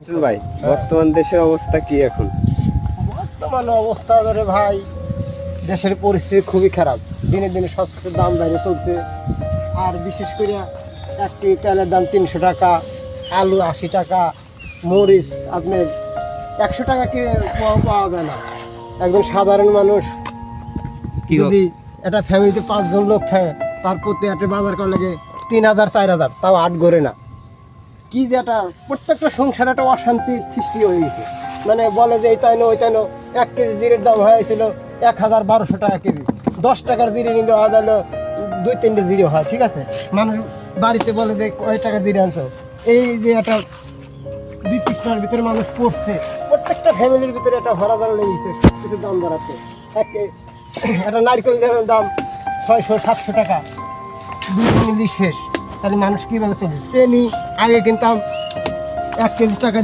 ভাই বর্তমান দেশের অবস্থা কি এখন? বর্তমান অবস্থা ধরে ভাই, দেশের পরিস্থিতি খুবই খারাপ। দিনে দিনে সব কিছুর দাম বেড়ে চলছে। আর বিশেষ করে একটি তেলের দাম 300 টাকা, আলু 80 টাকা, মরিচ আপনার 100 টাকা কি পাওয়া যায় না। একজন সাধারণ মানুষ যদি একটা ফ্যামিলিতে 5 জন লোক থাকে, তার প্রতি একটা বাজার করা লাগে 3000 4000, তাও 8 গড়ে না। কি যে একটা প্রত্যেকটা সংসারে একটা অশান্তির সৃষ্টি হয়ে গেছে। মানে বলে যে এই তাই না ওই তাই না। 1 কেজি জিরের দাম হয়েছিল 1200 টাকা কেজি। 10 টাকার জিরে নিলে হলো 2-3টে জিরে হয়, ঠিক আছে। মানুষ বাড়িতে বলে যে কয় টাকা জিরে আনছো। এই যে একটা বিতৃষ্ণার ভিতরে মানুষ পড়ছে, প্রত্যেকটা ফ্যামিলির ভিতরে একটা হরাধরা লেগেছে। সব কিছু দাম বাড়াচ্ছে। একটা নারকেল তেলের দাম 600-700 টাকা, 2 শেষ। তাহলে মানুষ কিভাবে চলবে? তেলই আগে কিনতাম 1 কেজি টাকা